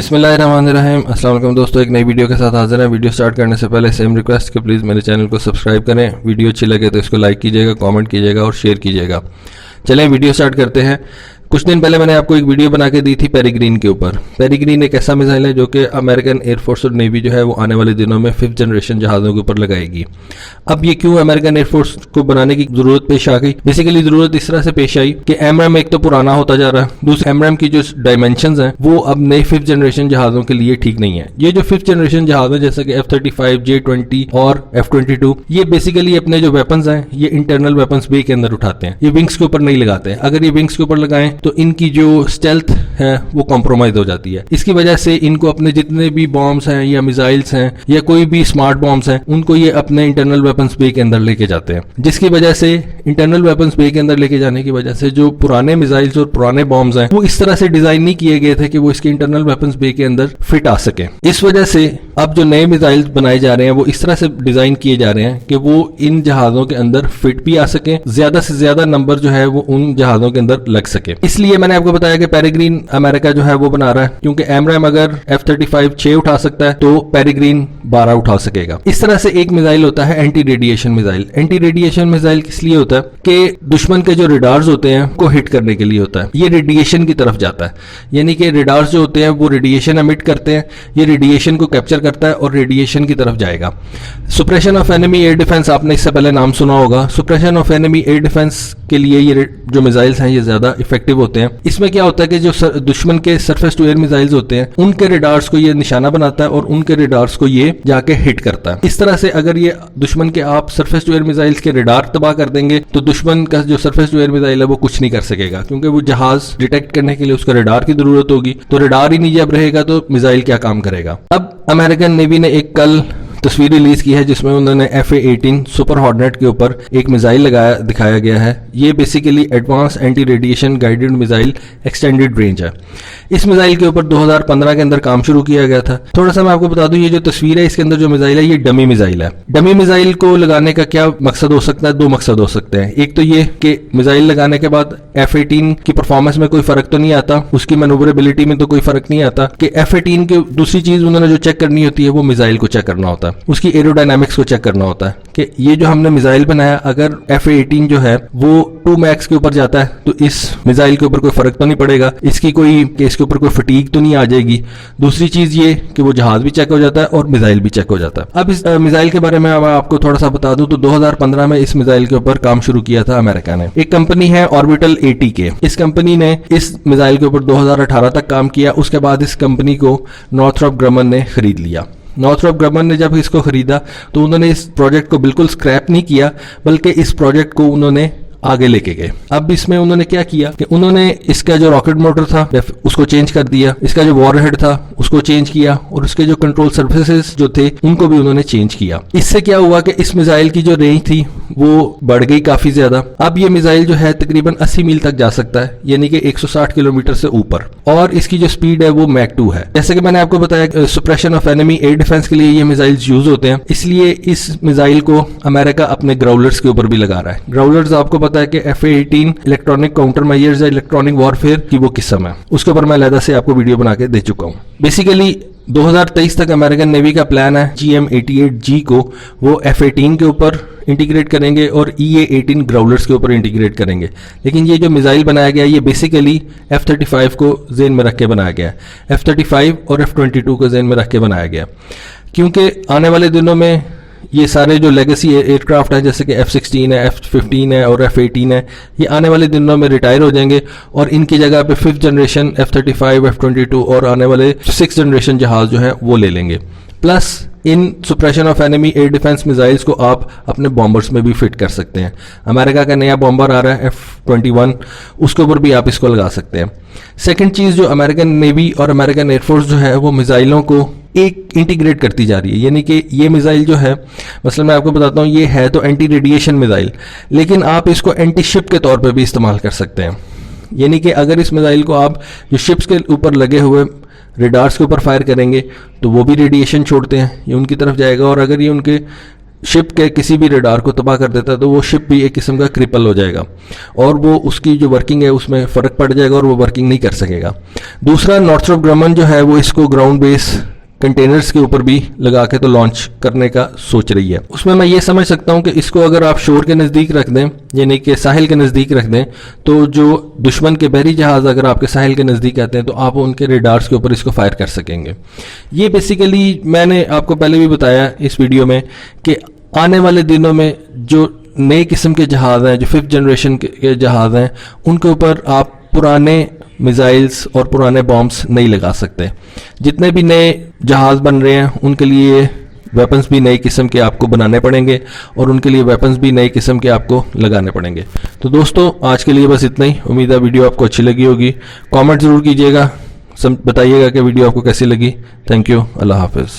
बिस्मिल्लाहिर्रहमानिर्रहीम। अस्सलाम वालेकुम दोस्तों, एक नई वीडियो के साथ हाजिर है। वीडियो स्टार्ट करने से पहले सेम रिक्वेस्ट कि प्लीज़ मेरे चैनल को सब्सक्राइब करें। वीडियो अच्छी लगे तो इसको लाइक कीजिएगा, कमेंट कीजिएगा और शेयर कीजिएगा। चलें वीडियो स्टार्ट करते हैं। कुछ दिन पहले मैंने आपको एक वीडियो बना के दी थी पेरिग्रीन के ऊपर। पेरिग्रीन एक ऐसा मिसाइल है जो कि अमेरिकन एयरफोर्स और नेवी जो है वो आने वाले दिनों में 5th जनरेशन जहाज़ों के ऊपर लगाएगी। अब ये क्यों अमेरिकन एयरफोर्स को बनाने की जरूरत पेश आ गई? बेसिकली जरूरत इस तरह से पेश आई कि एमरैम एक तो पुराना होता जा रहा है, दूसरे एमरैम की जो डायमेंशंस हैं वो अब नए 5th जनरेशन जहाज़ों के लिए ठीक नहीं है। ये जो 5th जनरेशन जहाज है जैसे कि F-35, J-20 और F-22, ये बेसिकली अपने जो वेपन्स हैं ये इंटरनल वेपन्स बे के अंदर उठाते हैं, ये विंग्स के ऊपर नहीं लगाते हैं। अगर ये विंग्स के ऊपर लगाएं तो इनकी जो स्टेल्थ है वो कॉम्प्रोमाइज हो जाती है। इसकी वजह से इनको अपने जितने भी बॉम्ब्स हैं या मिसाइल्स हैं या कोई भी स्मार्ट बॉम्ब्स हैं उनको ये अपने इंटरनल वेपन्स बे के अंदर लेके जाते हैं, जिसकी वजह से इंटरनल वेपन्स बे के अंदर लेके जाने की वजह से जो पुराने मिसाइल्स और पुराने बॉम्ब्स हैं वो इस तरह से डिजाइन नहीं किए गए थे कि वो इसके इंटरनल वेपन्स बे के अंदर फिट आ सके। इस वजह से अब जो नए मिसाइल्स बनाए जा रहे हैं वो इस तरह से डिजाइन किए जा रहे हैं कि वो इन जहाजों के अंदर फिट भी आ सके, ज्यादा से ज्यादा नंबर जो है वो उन जहाजों के अंदर लग सके। इसलिए मैंने आपको बताया कि पेरिग्रीन अमेरिका जो है वो बना रहा है, क्योंकि एमरैम अगर F-35 6 उठा सकता है तो पेरिग्रीन 12 उठा सकेगा। इस तरह से एक मिसाइल होता है anti radiation missile. Anti radiation missile किस लिए होता है कि दुश्मन के जो रेडार्स होते हैं को हिट करने के लिए होता है। ये रेडिएशन की तरफ जाता है, यानी कि रेडार्स जो होते हैं वो रेडिएशन एमिट करते हैं, ये रेडिएशन को कैप्चर करता है और रेडिएशन की तरफ जाएगा। सुप्रेशन ऑफ एनिमी एयर डिफेंस आपने इससे पहले नाम सुना होगा। सुप्रेशन ऑफ एनिमी एयर डिफेंस के लिए ये जो मिसाइल्स हैं ये ज्यादा इफेक्टिव होते हैं। इसमें क्या होता है कि जो दुश्मन के सरफेस टू एयर मिसाइल्स होते हैं उनके रेडार्स को ये निशाना बनाता है और उनके रेडार्स को ये जाके हिट करता है। इस तरह से अगर ये दुश्मन के आप सरफेस टू एयर मिसाइल्स के रेडार तबाह कर देंगे तो दुश्मन का जो सरफेस टू एयर मिसाइल है वो कुछ नहीं कर सकेगा, क्योंकि वो जहाज डिटेक्ट करने के लिए उसका रेडार की जरूरत होगी, तो रेडार ही नहीं जब रहेगा तो मिसाइल क्या काम करेगा। अब अमेरिकन नेवी ने एक कल तस्वीर रिलीज की है जिसमें उन्होंने FA-18 सुपर हॉर्नेट के ऊपर एक मिसाइल दिखाया गया है। ये basically advance anti radiation guided missile extended range है। इस मिसाइल के ऊपर 2015 के अंदर काम शुरू किया गया था। थोड़ा सा मैं आपको बता दूं, ये जो तस्वीर है इसके अंदर जो मिसाइल है ये डमी मिसाइल है। डमी मिसाइल को लगाने का क्या मकसद हो सकता है? दो मकसद हो सकते हैं। एक तो ये कि मिसाइल लगाने के बाद F-18 की परफॉर्मेंस में कोई फर्क तो नहीं आता, उसकी मैनूवरेबिलिटी में तो कोई फर्क नहीं आता कि F-18 की दूसरी चीज उन्होंने जो चेक करनी होती है वो मिसाइल को चेक करना होता है, उसकी एरोडायनामिक्स को चेक करना होता है कि ये जो हमने मिसाइल बनाया अगर F-18 जो है वो 2 मैक्स के ऊपर जाता है तो इस मिसाइल के ऊपर कोई फर्क तो नहीं पड़ेगा, इसके ऊपर कोई फटीग तो नहीं आ जाएगी। दूसरी चीज ये कि वो जहाज भी चेक हो जाता है और मिसाइल भी चेक हो जाता है। अब इस मिसाइल के बारे में मैं आपको थोड़ा सा बता दूं तो 2015 में इस मिसाइल के ऊपर काम शुरू किया था अमेरिका ने। एक कंपनी है ऑर्बिटल ATK, इस कंपनी ने इस मिसाइल के ऊपर 2018 तक काम किया। उसके बाद इस कंपनी को नॉर्थरॉप ग्रमन ने खरीद लिया। नॉर्थरॉप ग्रमन ने जब इसको खरीदा तो उन्होंने इस प्रोजेक्ट को बिल्कुल स्क्रैप नहीं किया, बल्कि इस प्रोजेक्ट को उन्होंने आगे लेके गए। अब इसमें उन्होंने क्या किया कि उन्होंने इसका जो रॉकेट मोटर था उसको चेंज कर दिया, इसका जो वॉरहेड था उसको चेंज किया और उसके जो कंट्रोल सर्फेसेस जो थे उनको भी उन्होंने चेंज किया। इससे क्या हुआ कि इस मिसाइल की जो रेंज थी वो बढ़ गई काफी ज्यादा। अब ये मिसाइल जो है तकरीबन 80 मील तक जा सकता है, यानी कि 160 किलोमीटर से ऊपर, और इसकी जो स्पीड है वो मैक 2 है। जैसे कि मैंने आपको बताया सुप्रेशन ऑफ एनिमी एयर डिफेंस के लिए ये मिसाइल यूज होते हैं, इसलिए इस मिसाइल को अमेरिका अपने ग्राउलर्स के ऊपर भी लगा रहा है। ग्राउलर्स आपको पता है कि FA-18 इलेक्ट्रॉनिक काउंटर मेजर्स या इलेक्ट्रॉनिक वॉरफेयर की वो किस्म है, उसके ऊपर मैं अलग से आपको वीडियो बना के दे चुका हूँ। बेसिकली 2023 तक अमेरिकन नेवी का प्लान है GM-88G को वो F-18 के ऊपर इंटीग्रेट करेंगे और EA-18 ग्राउलर्स के ऊपर इंटीग्रेट करेंगे। लेकिन ये जो मिसाइल बनाया गया ये बेसिकली F-35 को जेन में रख के बनाया गया, F-35 और F-22 को जेन में रख के बनाया गया, क्योंकि आने वाले दिनों में ये सारे जो लेगेसी एयरक्राफ्ट हैं जैसे कि F-16 है, F-15 है और F-18 है, ये आने वाले दिनों में रिटायर हो जाएंगे और इनकी जगह पे 5th जनरेशन F-35, F-22 और आने वाले 6th जनरेशन जहाज जो है वो ले लेंगे। Plus in suppression of enemy air defence missiles को आप अपने बॉम्बर्स में भी फिट कर सकते हैं। अमेरिका का नया बॉम्बर आ रहा है F-21, उसके ऊपर भी आप इसको लगा सकते हैं। सेकंड चीज जो अमेरिकन नेवी और अमेरिकन एयरफोर्स जो है वो मिसाइलों को एक इंटीग्रेट करती जा रही है, यानी कि ये मिसाइल जो है, मसलन मैं आपको बताता हूँ, ये है तो एंटी रेडिएशन मिसाइल, लेकिन आप इसको एंटी शिप के तौर पे भी इस्तेमाल कर सकते हैं। यानी कि अगर इस मिसाइल को आप जो शिप्स के ऊपर लगे हुए रेडार्स के ऊपर फायर करेंगे तो वो भी रेडिएशन छोड़ते हैं, ये उनकी तरफ जाएगा, और अगर ये उनके शिप के किसी भी रडार को तबाह कर देता है तो वो शिप भी एक किस्म का क्रिपल हो जाएगा और वो उसकी जो वर्किंग है उसमें फ़र्क पड़ जाएगा और वो वर्किंग नहीं कर सकेगा। दूसरा, नॉर्थरॉप ग्रमन जो है वो इसको ग्राउंड बेस कंटेनर्स के ऊपर भी लगा के तो लॉन्च करने का सोच रही है। उसमें मैं ये समझ सकता हूँ कि इसको अगर आप शोर के नज़दीक रख दें, यानी कि साहिल के नज़दीक रख दें, तो जो दुश्मन के बहरी जहाज़ अगर आपके साहिल के नज़दीक आते हैं तो आप उनके रेडार्स के ऊपर इसको फायर कर सकेंगे। ये बेसिकली मैंने आपको पहले भी बताया इस वीडियो में कि आने वाले दिनों में जो नए किस्म के जहाज़ हैं, जो 5th जनरेशन के जहाज़ हैं, उनके ऊपर आप पुराने मिसाइल्स और पुराने बॉम्ब्स नहीं लगा सकते। जितने भी नए जहाज़ बन रहे हैं उनके लिए वेपन्स भी नई किस्म के आपको बनाने पड़ेंगे और उनके लिए वेपन्स भी नई किस्म के आपको लगाने पड़ेंगे। तो दोस्तों, आज के लिए बस इतना ही। उम्मीद है वीडियो आपको अच्छी लगी होगी। कमेंट ज़रूर कीजिएगा, बताइएगा कि वीडियो आपको कैसी लगी। Thank you. अल्लाह हाफिज़।